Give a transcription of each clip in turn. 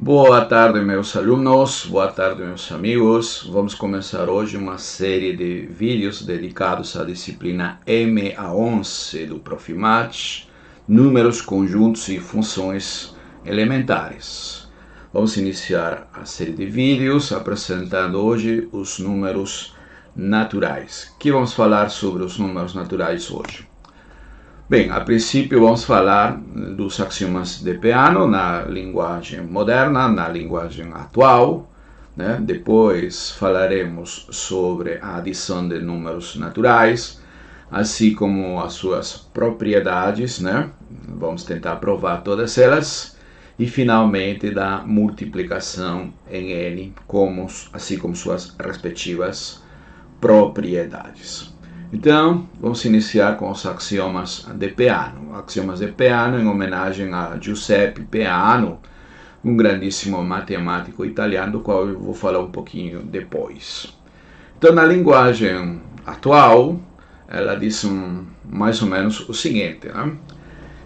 Boa tarde, meus alunos, boa tarde, meus amigos. Vamos começar hoje uma série de vídeos dedicados à disciplina MA11 do Profimat, números, conjuntos e funções elementares. Vamos iniciar a série de vídeos apresentando hoje os números naturais. Que vamos falar sobre os números naturais hoje? Bem, a princípio vamos falar dos axiomas de Peano na linguagem moderna, na linguagem atual, né? Depois falaremos sobre a adição de números naturais, assim como as suas propriedades, né? Vamos tentar provar todas elas. E finalmente da multiplicação em N, assim como suas respectivas propriedades. Então, vamos iniciar com os axiomas de Peano. Axiomas de Peano em homenagem a Giuseppe Peano, um grandíssimo matemático italiano, do qual eu vou falar um pouquinho depois. Então, na linguagem atual, ela diz mais ou menos o seguinte, né?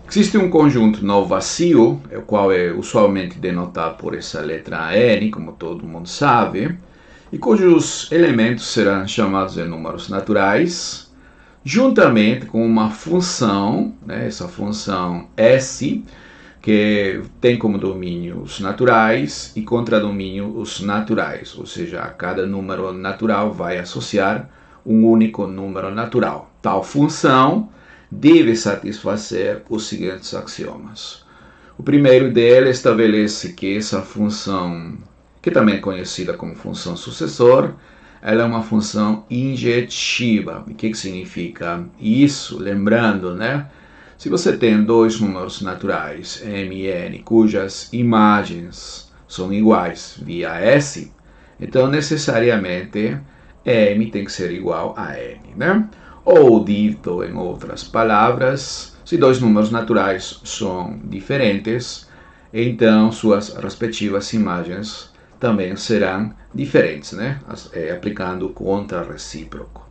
Existe um conjunto não vazio, o qual é usualmente denotado por essa letra N, como todo mundo sabe, e cujos elementos serão chamados de números naturais, juntamente com uma função, né, essa função S, que tem como domínio os naturais e contradomínio os naturais, ou seja, a cada número natural vai associar um único número natural. Tal função deve satisfazer os seguintes axiomas. O primeiro deles estabelece que essa função, que também é conhecida como função sucessor, ela é uma função injetiva. O que significa isso? Lembrando, né? Se você tem dois números naturais, m e n, cujas imagens são iguais via S, então necessariamente m tem que ser igual a n, né? Ou dito em outras palavras, se dois números naturais são diferentes, então suas respectivas imagens também serão diferentes, né? Aplicando contra recíproco.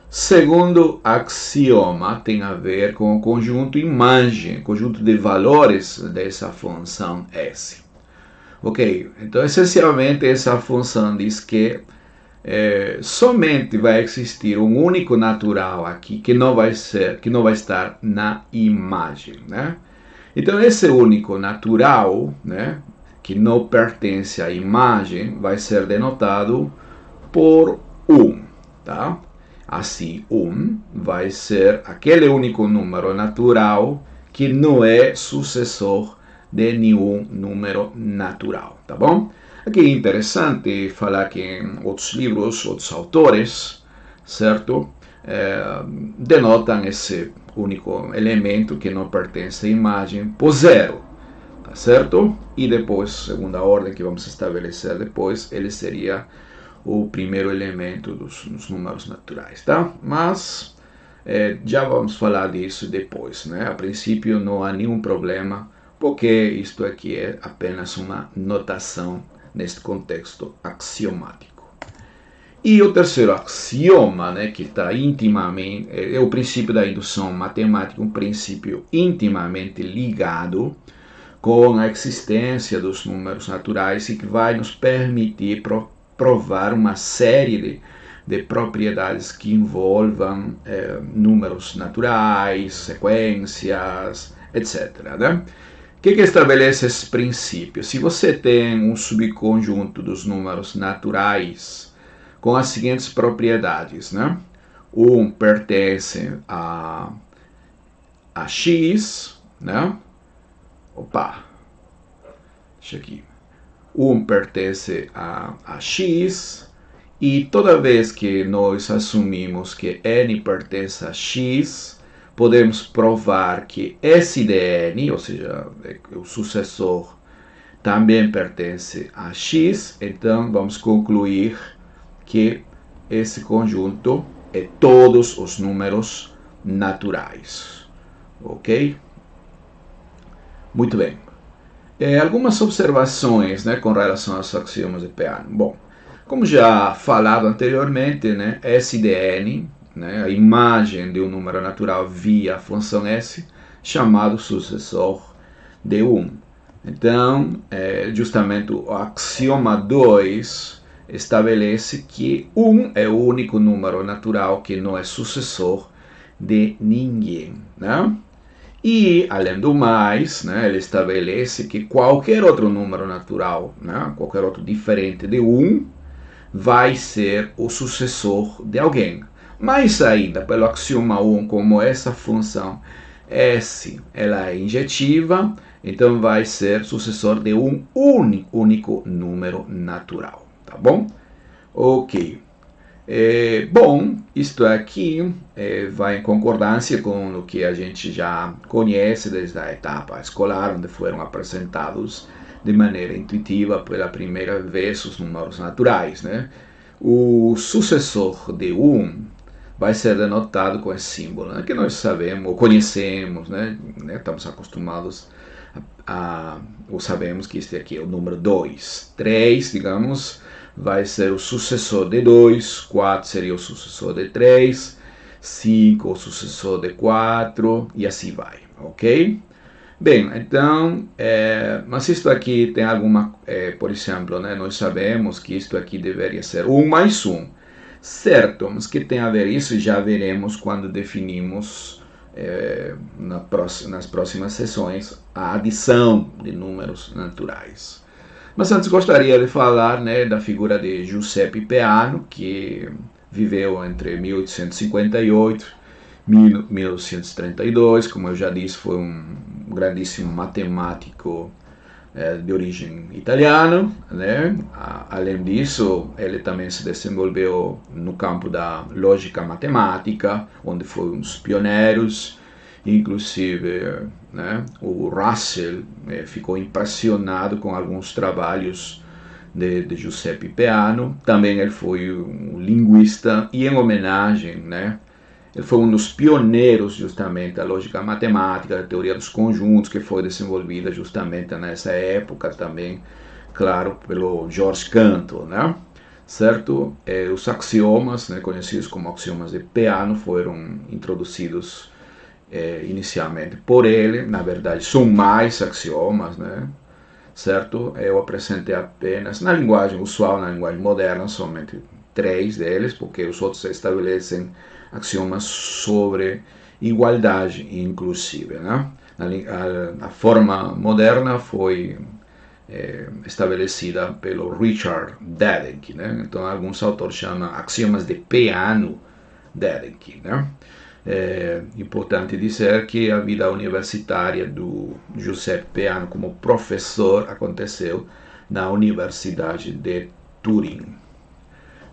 Segundo axioma tem a ver com o conjunto imagem, conjunto de valores dessa função S. Ok, então essencialmente essa função diz que somente vai existir um único natural aqui que não vai estar na imagem, né? Então esse único natural, né, que não pertence à imagem, vai ser denotado por 1, tá? Assim, 1 vai ser aquele único número natural que não é sucessor de nenhum número natural, tá bom? Aqui é interessante falar que em outros livros, outros autores, certo? Denotam esse único elemento que não pertence à imagem por 0. Tá certo? E depois, segunda ordem que vamos estabelecer depois, ele seria o primeiro elemento dos números naturais, tá? Mas já vamos falar disso depois, né? A princípio não há nenhum problema, porque isto aqui é apenas uma notação neste contexto axiomático. E o terceiro axioma, né, que está intimamente, é o princípio da indução matemática, um princípio intimamente ligado com a existência dos números naturais e que vai nos permitir provar uma série de propriedades que envolvam números naturais, sequências, etc. Né? O que estabelece esse princípio? Se você tem um subconjunto dos números naturais com as seguintes propriedades, né? 1 pertence a x, né? Opa, deixa aqui. 1 pertence a x, e toda vez que nós assumimos que n pertence a x, podemos provar que S de n, ou seja, o sucessor, também pertence a x, então vamos concluir que esse conjunto é todos os números naturais. Ok? Muito bem. Algumas observações, né, com relação aos axiomas de Peano. Bom, como já falado anteriormente, né, S de n, né, a imagem de um número natural via a função S, chamado sucessor de 1. Então, justamente o axioma 2 estabelece que 1 é o único número natural que não é sucessor de ninguém, né? E, além do mais, né, ele estabelece que qualquer outro número natural, né, qualquer outro diferente de 1, vai ser o sucessor de alguém. Mais ainda, pelo axioma 1, como essa função S ela é injetiva, então vai ser sucessor de um único número natural, tá bom? Ok. Bom, isto aqui vai em concordância com o que a gente já conhece desde a etapa escolar, onde foram apresentados de maneira intuitiva pela primeira vez os números naturais, né? O sucessor de 1 vai ser denotado com esse símbolo, né, que nós sabemos, ou conhecemos, né, estamos acostumados ou sabemos que este aqui é o número 2. 3, digamos, vai ser o sucessor de 2, 4 seria o sucessor de 3, 5 o sucessor de 4 e assim vai, ok? Bem, então, mas isto aqui tem alguma, por exemplo, né, nós sabemos que isto aqui deveria ser 1 mais 1, certo, mas que tem a ver isso já veremos quando definimos nas próximas sessões a adição de números naturais. Mas antes gostaria de falar, né, da figura de Giuseppe Peano, que viveu entre 1858 e 1932, como eu já disse, foi um grandíssimo matemático de origem italiana, né? Além disso, ele também se desenvolveu no campo da lógica matemática, onde foi um dos pioneiros. Inclusive, né, o Russell ficou impressionado com alguns trabalhos de Giuseppe Peano. Também ele foi um linguista e, em homenagem, né, ele foi um dos pioneiros justamente da lógica matemática, da teoria dos conjuntos, que foi desenvolvida justamente nessa época também, claro, pelo George Cantor, né? Certo? Os axiomas, né, conhecidos como axiomas de Peano, foram introduzidos inicialmente por ele. Na verdade, são mais axiomas, né? Certo? Eu apresentei apenas, na linguagem usual, na linguagem moderna, somente 3 deles, porque os outros estabelecem axiomas sobre igualdade, inclusive, né? A forma moderna foi estabelecida pelo Richard Debye, né? Então, alguns autores chamam axiomas de Peano-Debye, né? É importante dizer que a vida universitária do Giuseppe Peano como professor aconteceu na Universidade de Turim.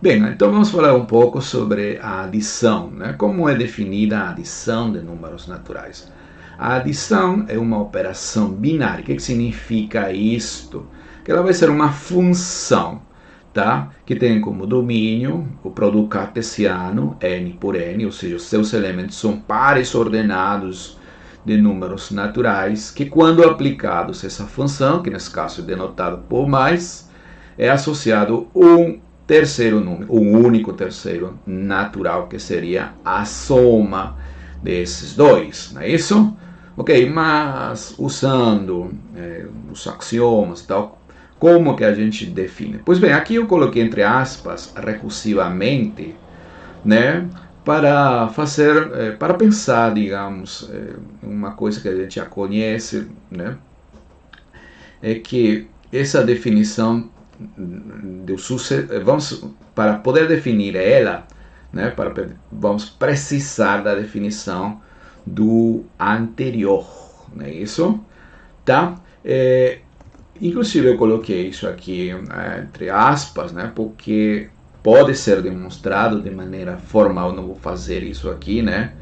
Bem, então vamos falar um pouco sobre a adição, né? Como é definida a adição de números naturais. A adição é uma operação binária. O que significa isto? Que ela vai ser uma função, tá? Que tem como domínio o produto cartesiano, n por n, ou seja, os seus elementos são pares ordenados de números naturais, que quando aplicados a essa função, que nesse caso é denotado por mais, é associado um terceiro número, um único terceiro natural, que seria a soma desses dois, não é isso? Ok, mas usando os axiomas e tal, como que a gente define? Pois bem, aqui eu coloquei entre aspas, recursivamente, né, para fazer, para pensar, digamos, uma coisa que a gente já conhece, né, é que essa definição do sucesso, para poder definir ela, né, vamos precisar da definição do anterior, não é isso? Tá? Inclusive eu coloquei isso aqui entre aspas, né, porque pode ser demonstrado de maneira formal, não vou fazer isso aqui, né,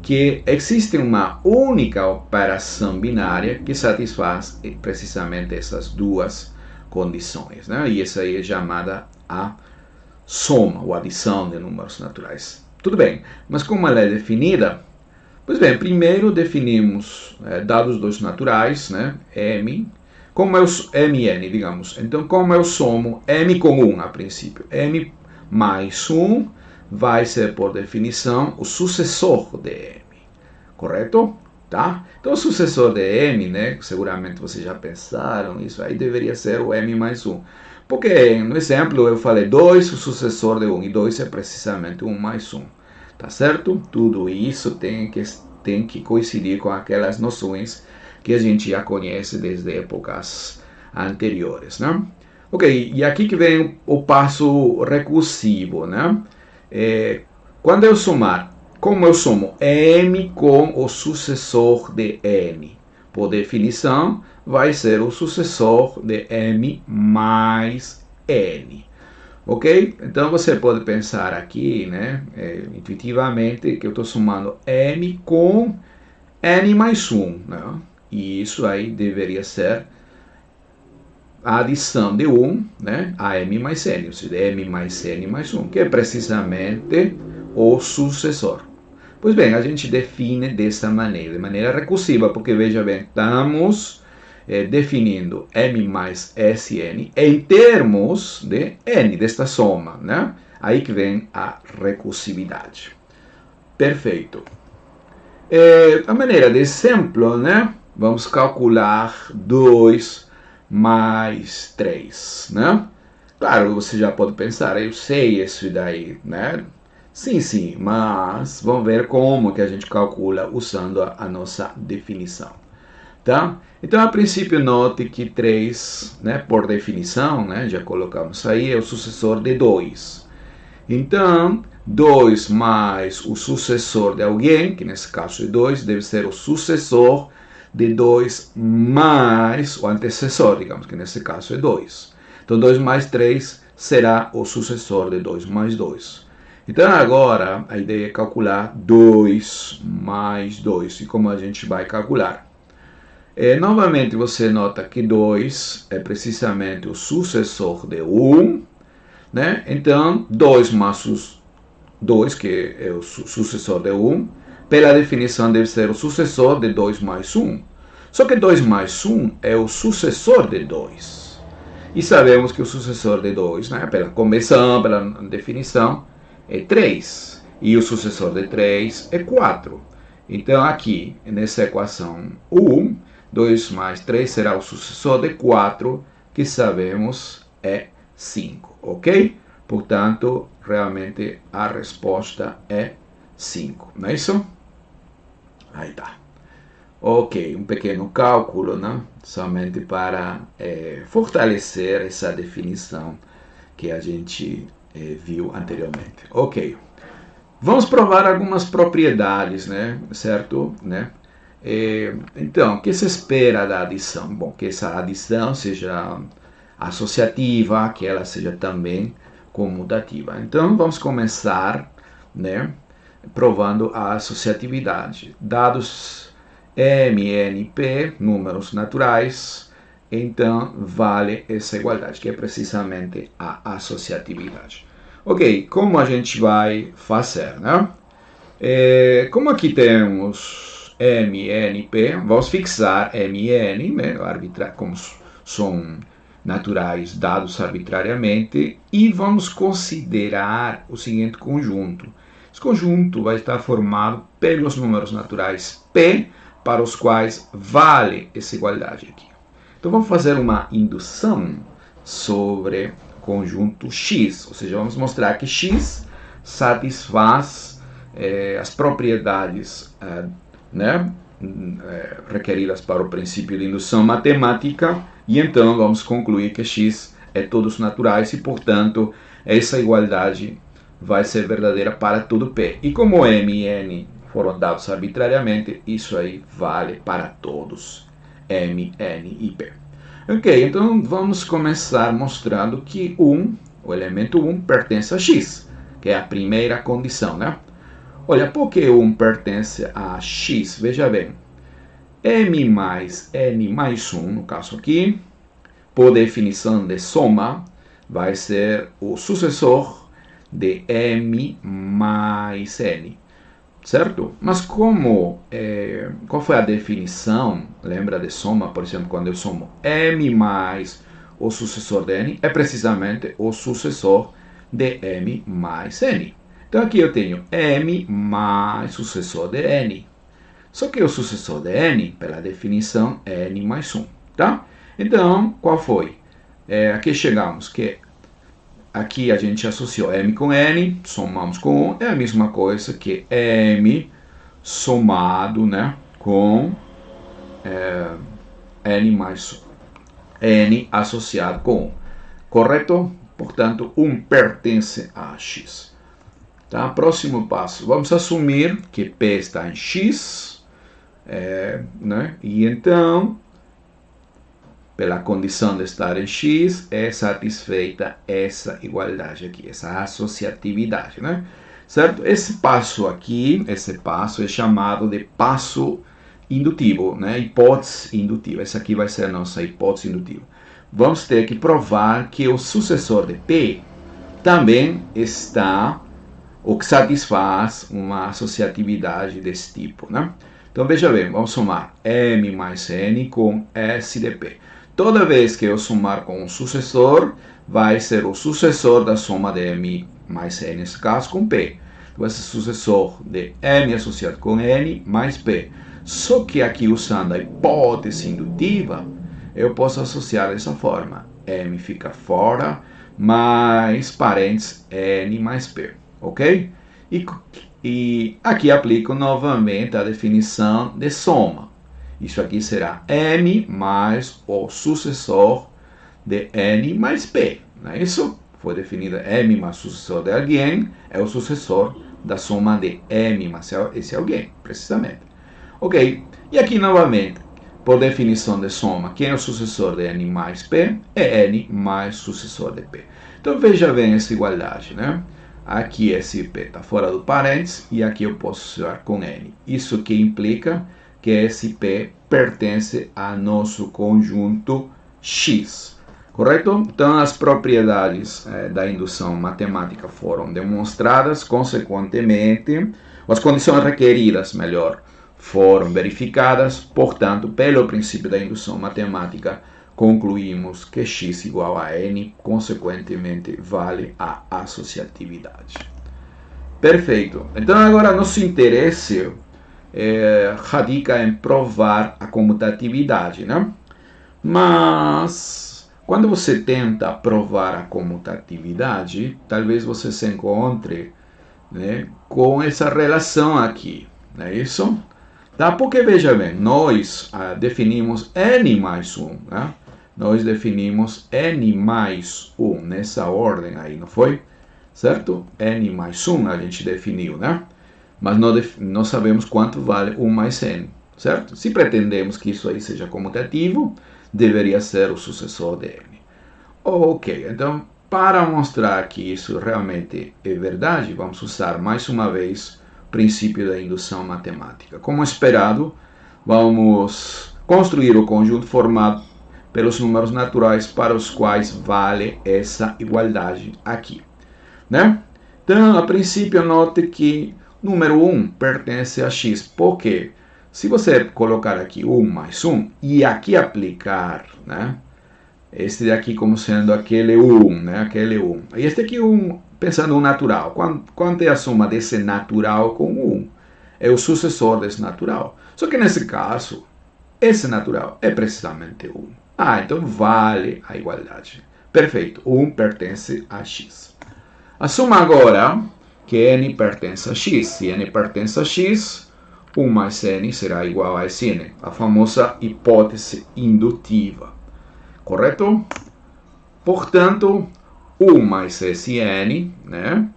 que existe uma única operação binária que satisfaz precisamente essas duas condições, né? E essa aí é chamada a soma ou adição de números naturais. Tudo bem, mas como ela é definida? Pois bem, primeiro definimos dados dois naturais, né? M, como eu M e N, digamos. Então, como eu somo M com 1 a princípio? M mais 1 vai ser, por definição, o sucessor de M, correto? tá? Então o sucessor de m, né, seguramente vocês já pensaram, isso aí deveria ser o m mais 1. Porque no exemplo eu falei 2, o sucessor de 1, e 2 é precisamente 1 mais 1. Tá certo? Tudo isso tem que coincidir com aquelas noções que a gente já conhece desde épocas anteriores, né? Ok, e aqui que vem o passo recursivo, né? Quando eu somar, como eu somo m com o sucessor de n? Por definição, vai ser o sucessor de m mais n. Ok? Então você pode pensar aqui, né, intuitivamente, que eu estou somando m com n mais 1. Né? E isso aí deveria ser a adição de 1, né, a m mais n, ou seja, m mais n mais 1, que é precisamente o sucessor. Pois bem, a gente define dessa maneira, de maneira recursiva, porque veja bem, estamos definindo m mais Sn em termos de n, desta soma, né? Aí que vem a recursividade. Perfeito. A maneira de exemplo, né? Vamos calcular 2 mais 3, né? Claro, você já pode pensar, eu sei isso daí, né? Sim, mas vamos ver como que a gente calcula usando a nossa definição. Tá? Então, a princípio, note que 3, né, por definição, né, já colocamos aí, é o sucessor de 2. Então, 2 mais o sucessor de alguém, que nesse caso é 2, deve ser o sucessor de 2 mais o antecessor, digamos que nesse caso é 2. Então, 2 mais 3 será o sucessor de 2 mais 2. Então, agora, a ideia é calcular 2 mais 2. E como a gente vai calcular? Novamente, você nota que 2 é precisamente o sucessor de 1, né? Então, 2 mais 2, que é o sucessor de 1, pela definição deve ser o sucessor de 2 mais 1. Só que 2 mais 1 é o sucessor de 2. E sabemos que o sucessor de 2, né, pela convenção, pela definição, é 3. E o sucessor de 3 é 4. Então, aqui, nessa equação 1, 2 mais 3 será o sucessor de 4, que sabemos é 5, ok? Portanto, realmente a resposta é 5, não é isso? Aí tá. Ok, um pequeno cálculo, né? Somente para fortalecer essa definição que a gente viu anteriormente. Ok. Vamos provar algumas propriedades, né? Certo? Né? Então, o que se espera da adição? Bom, que essa adição seja associativa, que ela seja também comutativa. Então, vamos começar, né, provando a associatividade. Dados M, N, P, números naturais, então vale essa igualdade, que é precisamente a associatividade. Ok, como a gente vai fazer, né? Como aqui temos M, N, P, vamos fixar M e N, né, como são naturais dados arbitrariamente, e vamos considerar o seguinte conjunto. Esse conjunto vai estar formado pelos números naturais P, para os quais vale essa igualdade aqui. Então vamos fazer uma indução sobre conjunto X, ou seja, vamos mostrar que X satisfaz as propriedades né, requeridas para o princípio de indução matemática, e então vamos concluir que X é todos naturais e, portanto, essa igualdade vai ser verdadeira para todo P. E como M e N foram dados arbitrariamente, isso aí vale para todos M, N e P. Ok, então vamos começar mostrando que o elemento 1 pertence a X, que é a primeira condição, né? Olha, por que 1 pertence a X? Veja bem, M mais N mais 1, no caso aqui, por definição de soma, vai ser o sucessor de M mais N, certo? Mas qual foi a definição? Lembra de soma, por exemplo, quando eu somo M mais o sucessor de N, é precisamente o sucessor de M mais N. Então aqui eu tenho M mais sucessor de N. Só que o sucessor de n, pela definição, é n mais 1, tá? Então, qual foi? Aqui chegamos que aqui a gente associou m com n, somamos com 1, é a mesma coisa que m somado, né, com n mais 1, n associado com 1, correto? Portanto, 1 pertence a x. Tá? Próximo passo, vamos assumir que P está em x, né? E então, pela condição de estar em x, é satisfeita essa igualdade aqui, essa associatividade, né? Certo? Esse passo aqui, é chamado de passo indutivo, né? Hipótese indutiva. Essa aqui vai ser a nossa hipótese indutiva. Vamos ter que provar que o sucessor de P também está, ou que satisfaz uma associatividade desse tipo, né? Então, veja bem, vamos somar m mais n com s de P. Toda vez que eu somar com um sucessor, vai ser o sucessor da soma de m mais n, nesse caso, com P. Vai ser sucessor de m associado com n mais P. Só que aqui, usando a hipótese indutiva, eu posso associar dessa forma. M fica fora, mais parênteses n mais P. Ok? E aqui aplico novamente a definição de soma. Isso aqui será m mais o sucessor de n mais P. Não é isso? Foi definido m mais o sucessor de alguém, é o sucessor da soma de m mais esse alguém, precisamente. Ok? E aqui novamente, por definição de soma, quem é o sucessor de n mais P? É n mais sucessor de P. Então veja bem essa igualdade, né? Aqui esse P está fora do parênteses e aqui eu posso associar com n. Isso que implica que esse P pertence a nosso conjunto X. Correto? Então as propriedades da indução matemática foram demonstradas, consequentemente, as condições requeridas, melhor, foram verificadas, portanto, pelo princípio da indução matemática, concluímos que x igual a n, consequentemente, vale a associatividade. Perfeito. Então, agora, nosso interesse radica em provar a comutatividade, né? Mas, quando você tenta provar a comutatividade, talvez você se encontre, né, com essa relação aqui, não é isso? Tá? Porque, veja bem, nós definimos n mais 1, né? Nós definimos n mais 1 nessa ordem aí, não foi? Certo? N mais 1 a gente definiu, né? Mas não sabemos quanto vale 1 mais n, certo? Se pretendemos que isso aí seja comutativo, deveria ser o sucessor de n. Ok, então, para mostrar que isso realmente é verdade, vamos usar mais uma vez o princípio da indução matemática. Como esperado, vamos construir o conjunto formado pelos números naturais para os quais vale essa igualdade aqui, né? Então, a princípio, note que número 1 pertence a x. Por quê? Se você colocar aqui 1 mais 1 e aqui aplicar, né, este daqui como sendo aquele 1, né, aquele 1. E este aqui 1, pensando no natural. Quanto é a soma desse natural com 1? É o sucessor desse natural. Só que nesse caso, esse natural é precisamente 1. Então vale a igualdade. Perfeito. 1 pertence a x. Assuma agora que n pertence a x. Se n pertence a x, 1 mais n será igual a esse n. A famosa hipótese indutiva. Correto? Portanto, 1 mais esse n, né,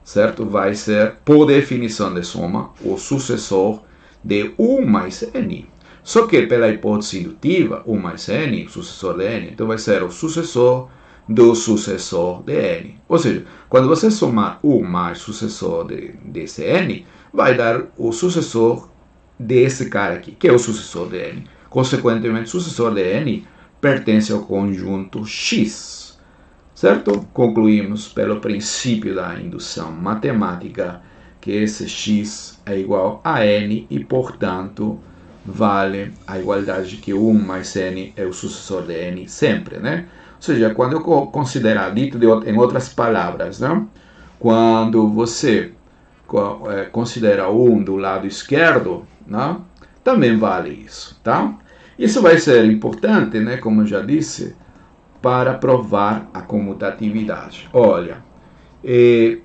certo? Vai ser, por definição de soma, o sucessor de 1 mais n. Só que pela hipótese indutiva, 1 mais n, sucessor de n, então vai ser o sucessor do sucessor de n. Ou seja, quando você somar 1 mais sucessor desse n, vai dar o sucessor desse cara aqui, que é o sucessor de n. Consequentemente, o sucessor de n pertence ao conjunto X. Certo? Concluímos pelo princípio da indução matemática que esse X é igual a n e, portanto, vale a igualdade de que 1 mais n é o sucessor de n sempre, né? Ou seja, quando eu considerar, dito em outras palavras, né? Quando você considera 1 do lado esquerdo, né, também vale isso, tá? Isso vai ser importante, né, como eu já disse, para provar a comutatividade. Olha,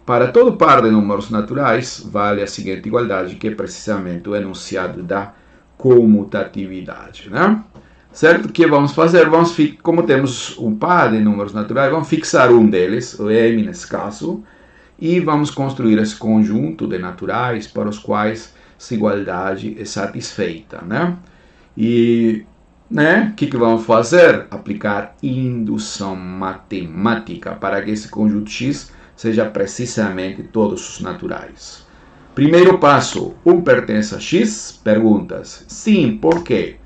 para todo par de números naturais, vale a seguinte igualdade, que é precisamente o enunciado da comutatividade, né? Certo? O que vamos fazer? Como temos um par de números naturais, vamos fixar um deles, o m nesse caso, e vamos construir esse conjunto de naturais para os quais essa igualdade é satisfeita, né? E o que vamos fazer? Aplicar indução matemática para que esse conjunto X seja precisamente todos os naturais. Primeiro passo, 1 pertence a X? Perguntas. Sim, por quê?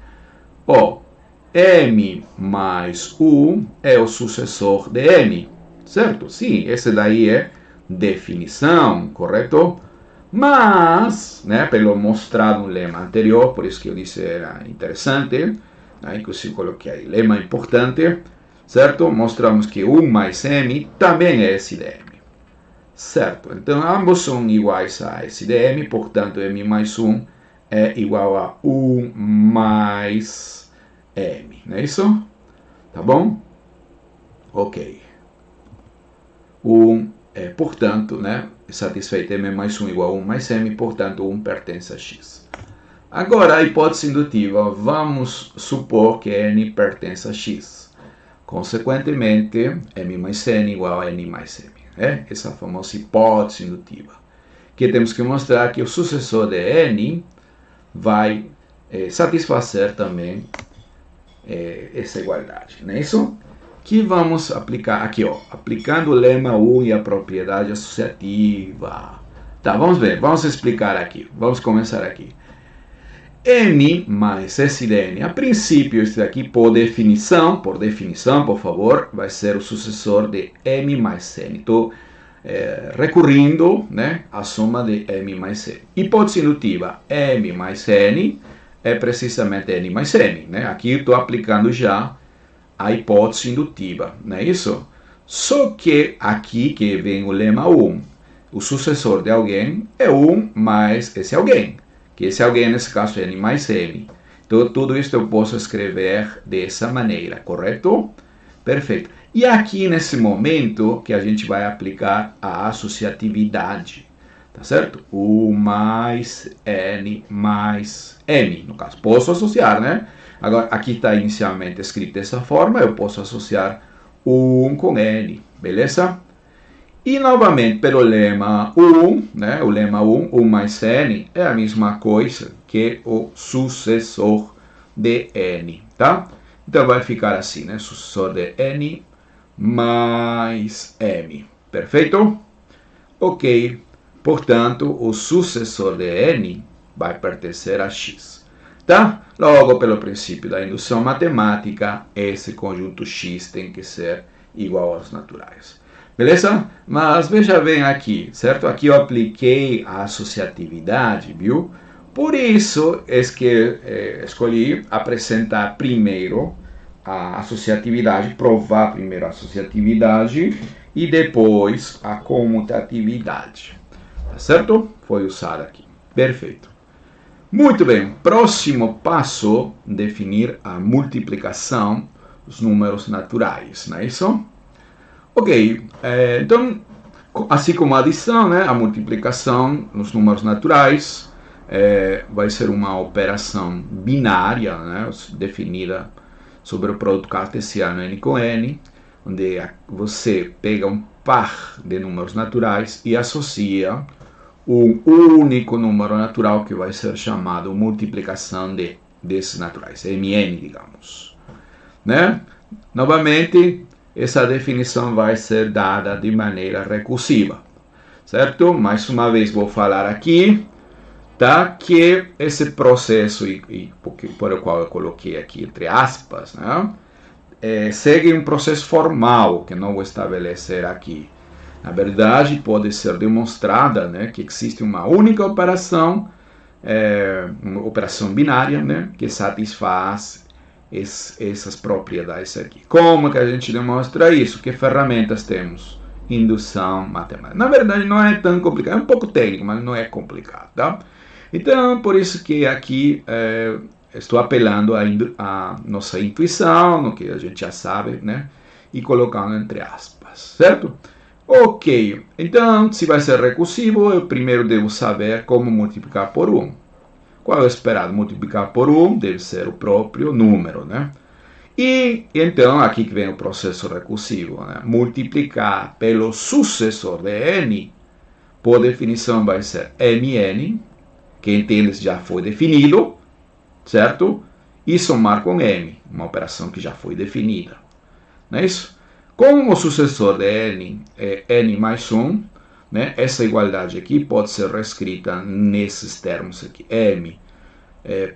M mais 1 é o sucessor de M, certo? Sim, esse daí é definição, correto? Mas, pelo mostrado no lema anterior, por isso que eu disse era interessante, inclusive coloquei aí, lema importante, certo? Mostramos que 1 mais M também é S de M, certo? Então, ambos são iguais a S de M, portanto, M mais 1 é igual a 1 mais M, não é isso? Tá bom? Ok. 1 portanto, satisfeito M mais 1 igual a 1 mais M, portanto 1 pertence a X. Agora, a hipótese indutiva, vamos supor que N pertence a X. Consequentemente, M mais N igual a N mais M. Essa famosa hipótese indutiva. Que temos que mostrar que o sucessor de N vai satisfazer também essa igualdade, não é isso? Que vamos aplicar aqui, aplicando o lema 1 e a propriedade associativa. Tá, vamos ver, vamos explicar aqui, vamos começar aqui. M mais S de N, a princípio, este daqui, por definição, por favor, vai ser o sucessor de M mais N. Estou recorrendo à soma de M mais N. Hipótese indutiva, M mais N é precisamente N mais M. Aqui estou aplicando já a hipótese indutiva, não é isso? Só que aqui que vem o lema 1, o sucessor de alguém é 1 mais esse alguém, que esse alguém nesse caso é N mais M. Então tudo isso eu posso escrever dessa maneira, correto? Perfeito. E aqui nesse momento que a gente vai aplicar a associatividade, tá certo? 1 mais N mais M, no caso, posso associar, né? Agora, aqui está inicialmente escrito dessa forma, eu posso associar 1 com N, beleza? E novamente, pelo lema 1, o lema 1 mais N, é a mesma coisa que o sucessor de N, tá? Então vai ficar assim, sucessor de N mais M, perfeito? Ok, portanto, o sucessor de N vai pertencer a X. Tá? Logo, pelo princípio da indução matemática, esse conjunto X tem que ser igual aos naturais. Beleza? Mas veja bem aqui, certo? Aqui eu apliquei a associatividade, viu? Por isso é que escolhi apresentar primeiro a associatividade, provar primeiro a associatividade e depois a comutatividade. Tá certo? Foi usado aqui. Perfeito. Muito bem, próximo passo, definir a multiplicação dos números naturais, não é isso? Ok, então, assim como a adição, a multiplicação nos números naturais vai ser uma operação binária, definida sobre o produto cartesiano N com N, onde você pega um par de números naturais e associa um único número natural que vai ser chamado multiplicação desses naturais, Mn, digamos. Novamente, essa definição vai ser dada de maneira recursiva, certo? Mais uma vez vou falar aqui, tá? Que esse processo, por o qual eu coloquei aqui entre aspas, segue um processo formal, que não vou estabelecer aqui. Na verdade, pode ser demonstrada que existe uma única operação, uma operação binária, que satisfaz essas propriedades aqui. Como que a gente demonstra isso? Que ferramentas temos? Indução matemática. Na verdade, não é tão complicado, é um pouco técnico, mas não é complicado, tá? Então, por isso que aqui estou apelando à nossa intuição, no que a gente já sabe, né? E colocando entre aspas, certo? Ok, então, se vai ser recursivo, eu primeiro devo saber como multiplicar por 1. Qual é o esperado? Multiplicar por 1 deve ser o próprio número, né? E então, aqui que vem o processo recursivo, né? Multiplicar pelo sucessor de n, por definição vai ser mn, que entende já foi definido, certo? E somar com m, uma operação que já foi definida. Não é isso? Como o sucessor de n é n mais 1, né? Essa igualdade aqui pode ser reescrita nesses termos aqui. M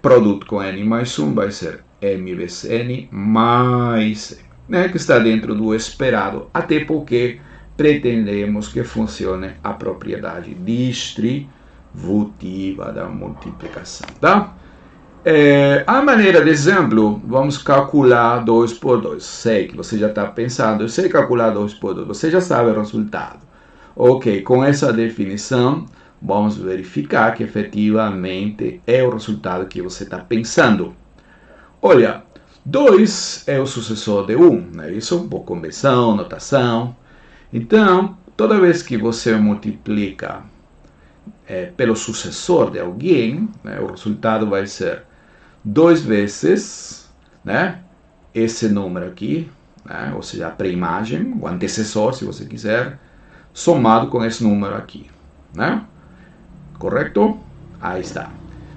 produto com n mais 1 vai ser m vezes n mais m, né? Que está dentro do esperado, até porque pretendemos que funcione a propriedade distributiva da multiplicação, tá? A maneira de exemplo, vamos calcular 2 por 2. Sei que você já está pensando, eu sei calcular 2 por 2, você já sabe o resultado. Ok, com essa definição, vamos verificar que efetivamente é o resultado que você está pensando. Olha, 2 é o sucessor de 1, não é isso? Por convenção, notação. Então, toda vez que você multiplica pelo sucessor de alguém, né, o resultado vai ser 2 vezes, né, esse número aqui, né, ou seja, a pré-imagem, o antecessor, se você quiser, somado com esse número aqui, né? Correto? Aí está.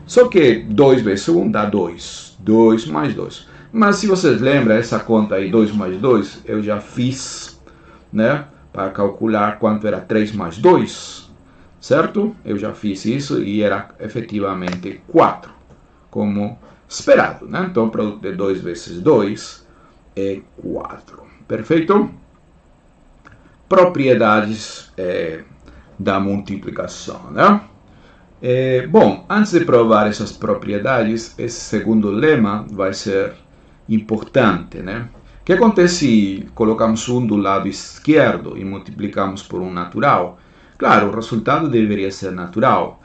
Só que 2 vezes 1 dá 2. 2 mais 2. Mas se vocês lembram, essa conta aí, 2 mais 2, eu já fiz, né? Para calcular quanto era 3 mais 2, certo? Eu já fiz isso e era efetivamente 4, como esperado, né? Então, o produto de 2 vezes 2 é 4. Perfeito? Propriedades da multiplicação, né? Bom, antes de provar essas propriedades, esse segundo lema vai ser importante, né? O que acontece se colocamos um do lado esquerdo e multiplicamos por um natural? Claro, o resultado deveria ser natural,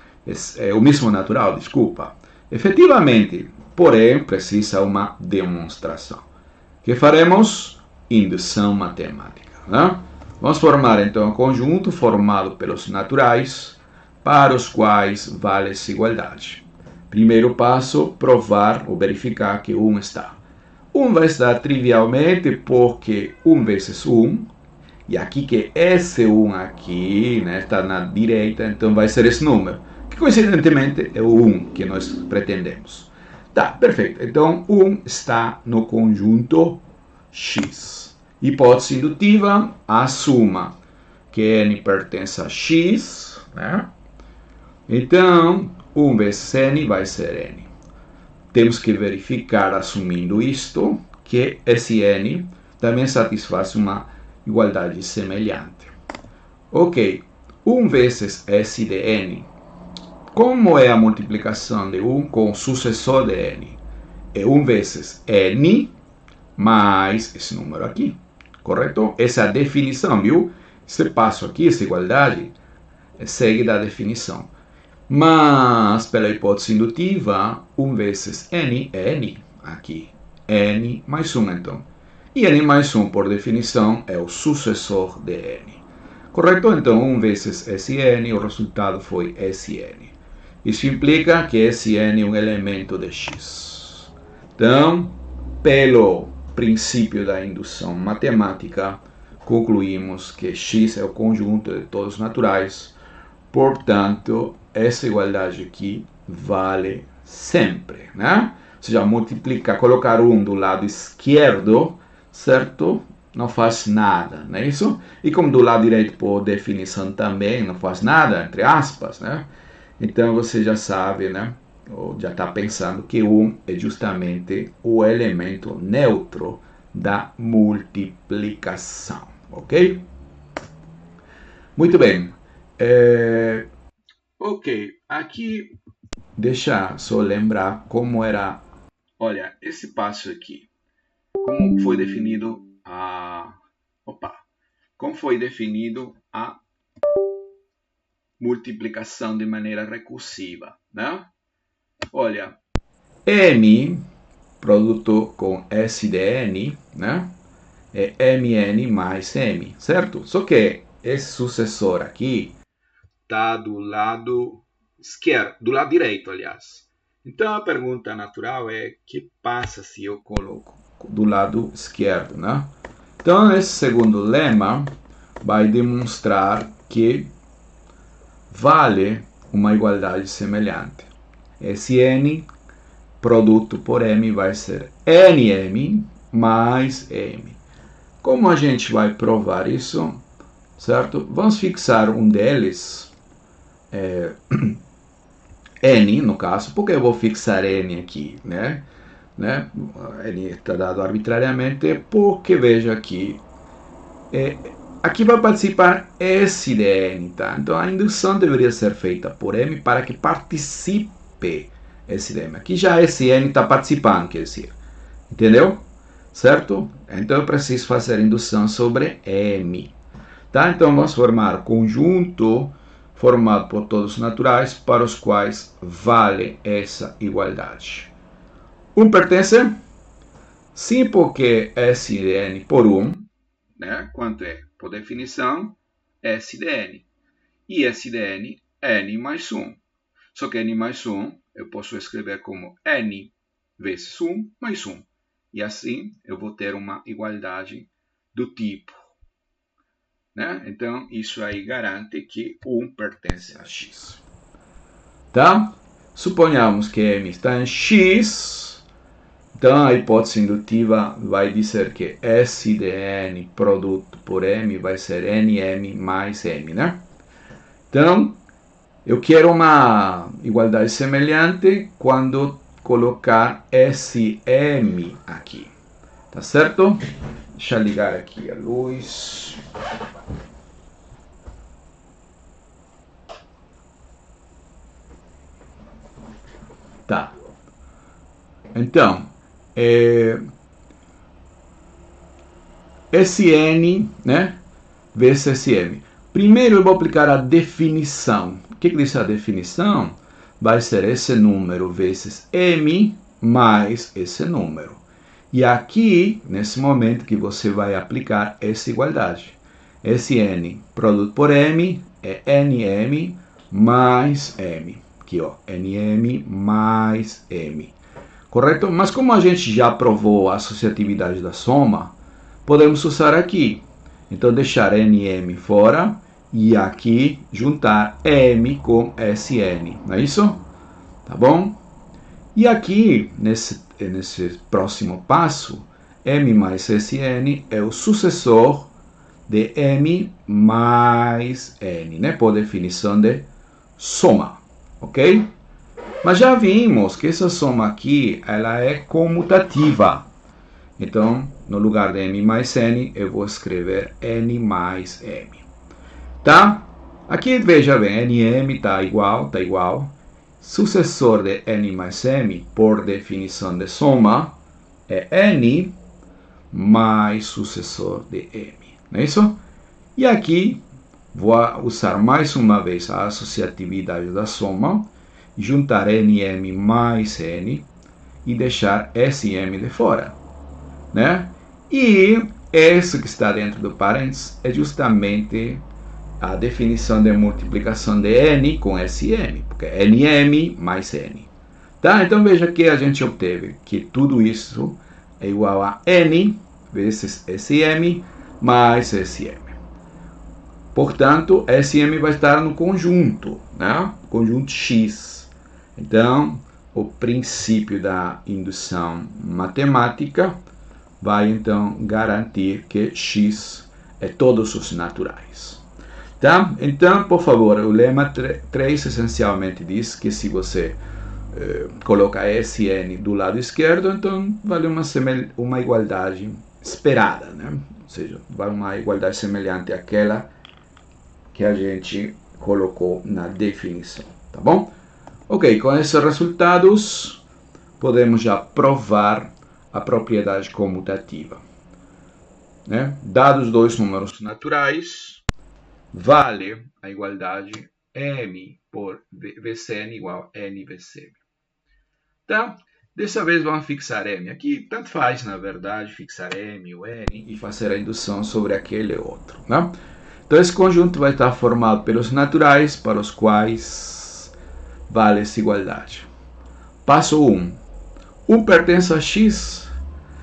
o mesmo natural, desculpa. Efetivamente, porém, precisa uma demonstração. O que faremos? Indução matemática, né? Vamos formar então um conjunto formado pelos naturais, para os quais vale essa igualdade. Primeiro passo, provar ou verificar que 1 está. 1 vai estar trivialmente porque 1 vezes 1, e aqui que esse 1 aqui, né, está na direita, então vai ser esse número, que coincidentemente é o 1 que nós pretendemos. Tá, perfeito. Então, 1 está no conjunto X. Hipótese indutiva, assuma que n pertence a X, né? Então, 1 vezes n vai ser n. Temos que verificar, assumindo isto, que esse n também satisfaz uma igualdade semelhante. Ok, 1 vezes S de n. Como é a multiplicação de 1 com o sucessor de n? É 1 vezes n mais esse número aqui, correto? Essa é a definição, viu? Esse passo aqui, essa igualdade, segue da definição. Mas, pela hipótese indutiva, 1 vezes n é n aqui. N mais 1, então. E n mais 1, por definição, é o sucessor de n. Correto? Então, 1 vezes Sn, o resultado foi Sn. Isso implica que Sn é um elemento de x. Então, pelo princípio da indução matemática, concluímos que x é o conjunto de todos os naturais. Portanto, essa igualdade aqui vale sempre, né? Ou seja, multiplicar, colocar 1 do lado esquerdo, certo? Não faz nada, não é isso? E como do lado direito, por definição também, não faz nada, entre aspas, né? Então, você já sabe, né? Ou já está pensando que 1 é justamente o elemento neutro da multiplicação, ok? Muito bem. Ok, aqui deixa só lembrar como era. Olha, esse passo aqui, como foi definido a. Opa! Como foi definido a multiplicação de maneira recursiva, né? Olha, M, produto com S de N, né? É Mn mais M, certo? Só que esse sucessor aqui está do lado esquerdo, do lado direito, aliás. Então a pergunta natural é: o que passa se eu coloco do lado esquerdo, né? Então esse segundo lema vai demonstrar que vale uma igualdade semelhante. Esse N, produto por M, vai ser NM mais M. Como a gente vai provar isso, certo? Vamos fixar um deles, N no caso. Por que eu vou fixar N aqui, né? N está dado arbitrariamente, porque veja aqui, aqui vai participar S de N, tá? Então a indução deveria ser feita por M para que participe S de M. Aqui já esse N está participando, quer dizer, entendeu? Certo? Então eu preciso fazer indução sobre M. Tá? Então vamos formar conjunto formado por todos os naturais para os quais vale essa igualdade. 1 pertence? Sim, porque S de N por 1, né? Quanto é? Por definição, S de N. E S de N, N mais 1. Só que N mais 1 eu posso escrever como N vezes 1 mais 1. E assim eu vou ter uma igualdade do tipo, né? Então isso aí garante que 1 pertence a X. Tá? Suponhamos que M está em X. Então a hipótese indutiva vai dizer que S de N produto por M vai ser NM mais M, né? Então eu quero uma igualdade semelhante quando colocar SM aqui, tá certo? Deixa eu ligar aqui a luz. Tá. Então, SN, né, vezes SM. Primeiro eu vou aplicar a definição. O que diz a definição? Vai ser esse número vezes M mais esse número. E aqui, nesse momento que você vai aplicar essa igualdade. Sn produto por M é Nm mais M. Aqui, ó, Nm mais M. Correto? Mas como a gente já provou a associatividade da soma, podemos usar aqui. Então, deixar Nm fora e aqui juntar M com Sn. Não é isso? Tá bom? E aqui, nesse próximo passo, M mais Sn é o sucessor de M mais N, né? Por definição de soma, ok? Mas já vimos que essa soma aqui, ela é comutativa. Então, no lugar de M mais N, eu vou escrever N mais M. Tá? Aqui, veja bem, Nm está igual, Sucessor de N mais M, por definição de soma, é N mais sucessor de M. Não é isso? E aqui, vou usar mais uma vez a associatividade da soma, juntar Nm mais N e deixar Sm de fora, né? E isso que está dentro do parênteses é justamente a definição de multiplicação de N com Sm, porque é Nm mais N. Tá? Então veja que a gente obteve que tudo isso é igual a N vezes Sm mais Sm. Portanto, Sm vai estar no conjunto, né? Conjunto X. Então, o princípio da indução matemática vai então garantir que X é todos os naturais. Tá? Então, por favor, o lema 3 essencialmente diz que se você coloca Sn do lado esquerdo, então vale uma igualdade esperada, né? Ou seja, vale uma igualdade semelhante àquela que a gente colocou na definição, tá bom? Ok, com esses resultados, podemos já provar a propriedade comutativa, né? Dados dois números naturais, vale a igualdade M por Vcn igual N Vcm. Tá? Dessa vez vamos fixar M. Aqui tanto faz, na verdade, fixar M ou N e fazer a indução sobre aquele outro. Né? Então esse conjunto vai estar formado pelos naturais para os quais vale essa igualdade. Passo 1. 1 pertence a x?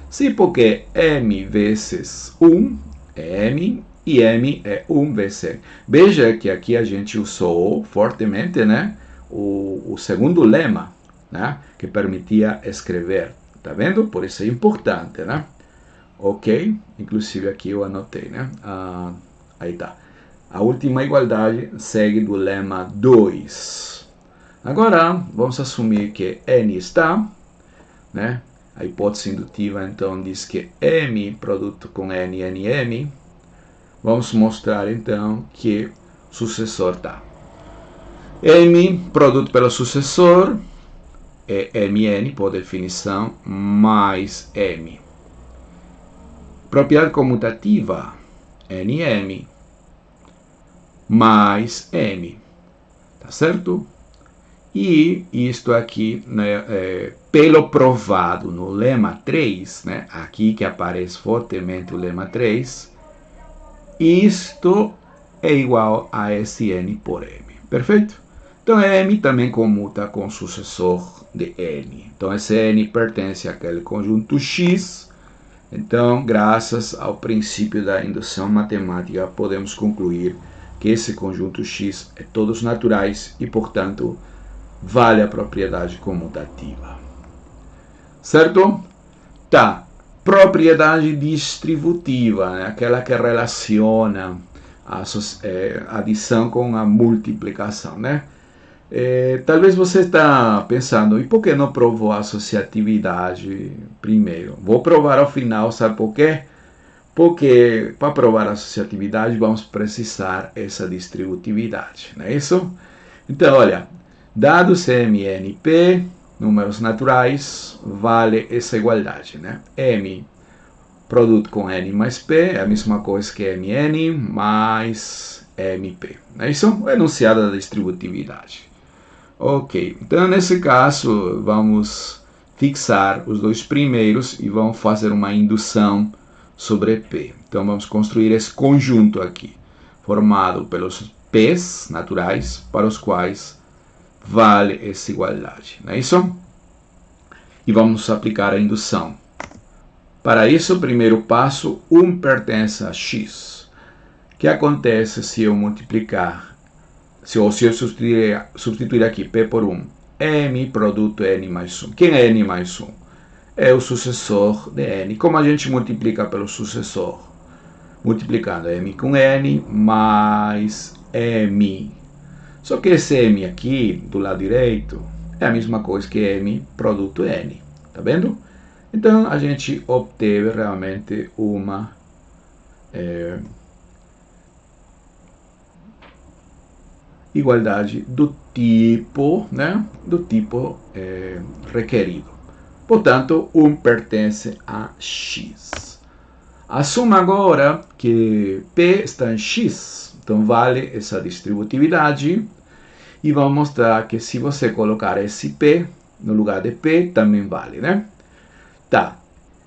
Sim, porque m vezes 1 é m e m é 1 vezes n. Veja que aqui a gente usou fortemente, né, o segundo lema, né, que permitia escrever. Tá vendo? Por isso é importante, né? Ok? Inclusive aqui eu anotei, né? Aí tá. A última igualdade segue do lema 2. Agora, vamos assumir que n está, né? A hipótese indutiva, então, diz que m produto com n, n, m. Vamos mostrar, então, que o sucessor está. M, produto pelo sucessor, é mn, por definição, mais m. Propriedade comutativa, nm, mais m. Tá certo? E isto aqui, né, pelo provado no lema 3, né, aqui que aparece fortemente o lema 3, isto é igual a Sn por m. Perfeito? Então, m também comuta com o sucessor de n. Então, esse n pertence àquele conjunto x. Então, graças ao princípio da indução matemática, podemos concluir que esse conjunto x é todos naturais e, portanto, vale a propriedade comutativa. Certo? Tá. Propriedade distributiva, né? Aquela que relaciona a adição com a multiplicação, né? Talvez você está pensando, e por que não provou a associatividade primeiro? Vou provar ao final, sabe por quê? Porque para provar a associatividade vamos precisar essa distributividade, não é isso? Então, olha, dados m, n, p, números naturais, vale essa igualdade, né? M produto com n mais p é a mesma coisa que mn mais mp. Não é isso? O enunciado da distributividade. Ok, então nesse caso vamos fixar os dois primeiros e vamos fazer uma indução sobre P. Então vamos construir esse conjunto aqui, formado pelos P's naturais para os quais vale essa igualdade, não é isso? E vamos aplicar a indução. Para isso, o primeiro passo, 1 pertence a x. O que acontece se eu multiplicar, se eu substituir aqui P por 1? M produto n mais 1. Quem é n mais 1? É o sucessor de n. Como a gente multiplica pelo sucessor? Multiplicando m com n mais m. Só que esse m aqui, do lado direito, é a mesma coisa que m produto n. Tá vendo? Então, a gente obteve realmente uma igualdade do tipo, né? Do tipo requerido. Portanto, 1 pertence a x. Assuma agora que P está em x, então vale essa distributividade. E vamos mostrar que se você colocar esse P no lugar de P, também vale, né? Tá.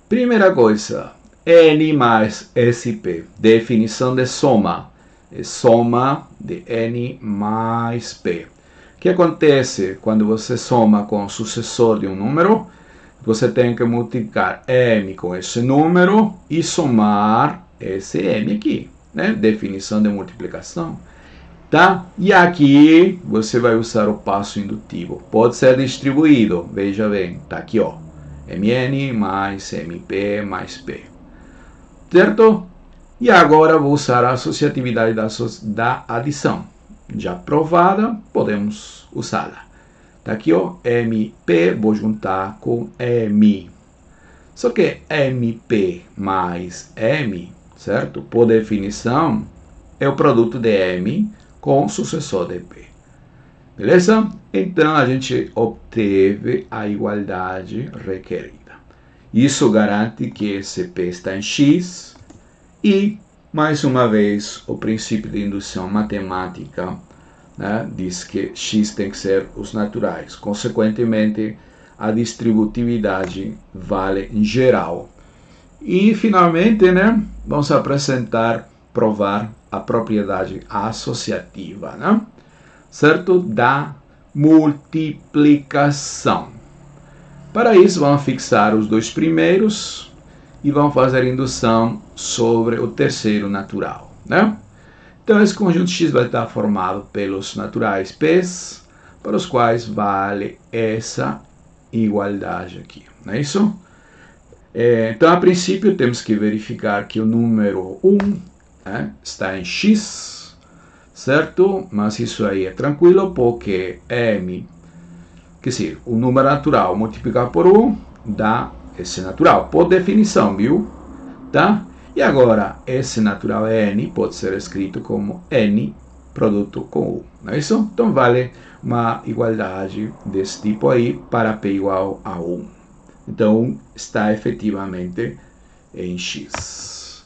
Primeira coisa, N mais SP. Definição de soma. É soma de N mais P. O que acontece quando você soma com o sucessor de um número? Você tem que multiplicar m com esse número e somar esse m aqui, né? Definição de multiplicação. Tá? E aqui você vai usar o passo indutivo. Pode ser distribuído. Veja bem, tá aqui, ó. mn mais mp mais p. Certo? E agora vou usar a associatividade da adição. Já provada, podemos usá-la. Tá aqui, ó, mp, vou juntar com m. Só que mp mais m, certo? Por definição, é o produto de m com o sucessor de p. Beleza? Então, a gente obteve a igualdade requerida. Isso garante que esse p está em x e, mais uma vez, o princípio de indução matemática né, diz que x tem que ser os naturais. Consequentemente, a distributividade vale em geral. E, finalmente, né, vamos provar a propriedade associativa, né, certo? Da multiplicação. Para isso, vamos fixar os dois primeiros e vamos fazer indução sobre o terceiro natural, né? Então, esse conjunto X vai estar formado pelos naturais P, para os quais vale essa igualdade aqui, não é isso? Então, a princípio, temos que verificar que o número 1 está em X, certo? Mas isso aí é tranquilo, porque M, quer dizer, o número natural multiplicado por 1 dá esse natural, por definição, viu? Tá? E agora, esse natural N pode ser escrito como N produto com U, não é isso? Então, vale uma igualdade desse tipo aí para P igual a 1. Então, está efetivamente em X.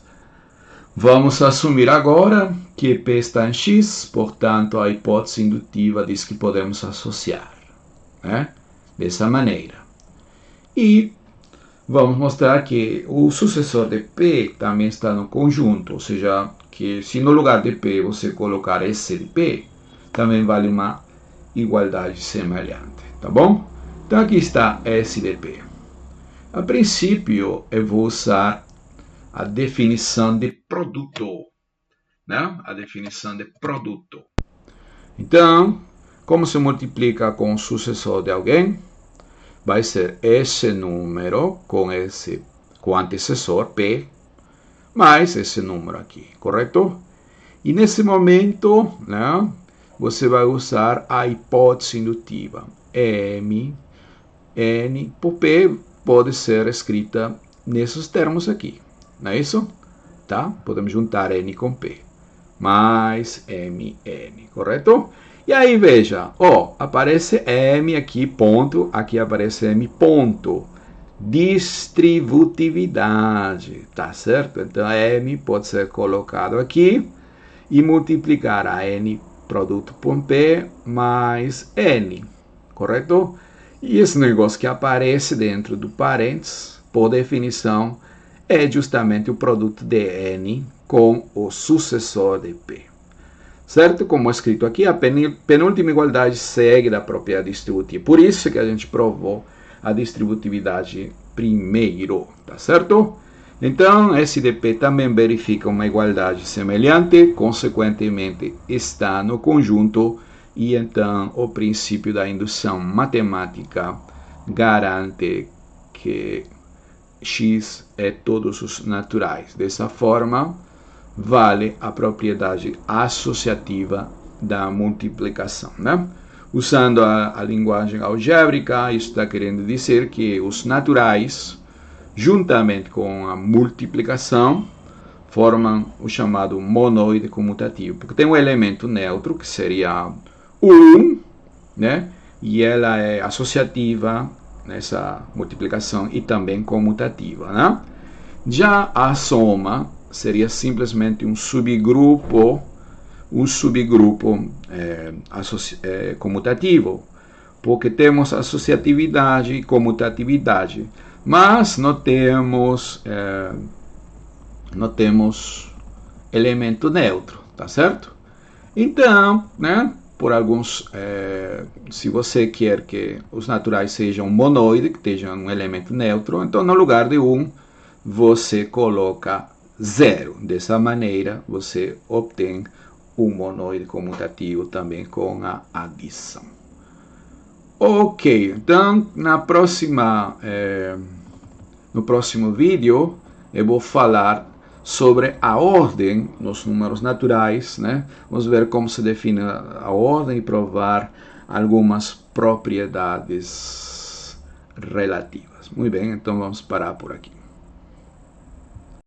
Vamos assumir agora que P está em X, portanto, a hipótese indutiva diz que podemos associar, né? Dessa maneira. E vamos mostrar que o sucessor de P também está no conjunto, ou seja, que se no lugar de P você colocar S de P, também vale uma igualdade semelhante, tá bom? Então aqui está S de P. A princípio, eu vou usar a definição de produto, né? A definição de produto. Então, como se multiplica com o sucessor de alguém? Vai ser esse número com o antecessor P, mais esse número aqui, correto? E nesse momento, né, você vai usar a hipótese indutiva. M, N por P pode ser escrita nesses termos aqui, não é isso? Tá? Podemos juntar N com P, mais MN, correto? E aí, veja, aparece M aqui, ponto, aqui aparece M, ponto. Distributividade, tá certo? Então, M pode ser colocado aqui e multiplicar a N produto por P mais N, correto? E esse negócio que aparece dentro do parênteses, por definição, é justamente o produto de N com o sucessor de P. Certo? Como é escrito aqui, a penúltima igualdade segue da propriedade distributiva. Por isso que a gente provou a distributividade primeiro, tá certo? Então, S de P também verifica uma igualdade semelhante, consequentemente está no conjunto, e então o princípio da indução matemática garante que X é todos os naturais. Dessa forma, vale a propriedade associativa da multiplicação, né? Usando a linguagem algébrica, isso está querendo dizer que os naturais, juntamente com a multiplicação, formam o chamado monoide comutativo, porque tem um elemento neutro, que seria 1, né? E ela é associativa nessa multiplicação e também comutativa, né? Já a soma seria simplesmente um subgrupo comutativo, porque temos associatividade e comutatividade, mas não temos elemento neutro, tá certo? Então, né, por alguns, se você quer que os naturais sejam monoides, que tenham um elemento neutro, então no lugar de 1, você coloca 0. Dessa maneira, você obtém um monoide comutativo também com a adição. Ok, então no próximo vídeo eu vou falar sobre a ordem nos números naturais, né? Vamos ver como se define a ordem e provar algumas propriedades relativas. Muito bem, então vamos parar por aqui.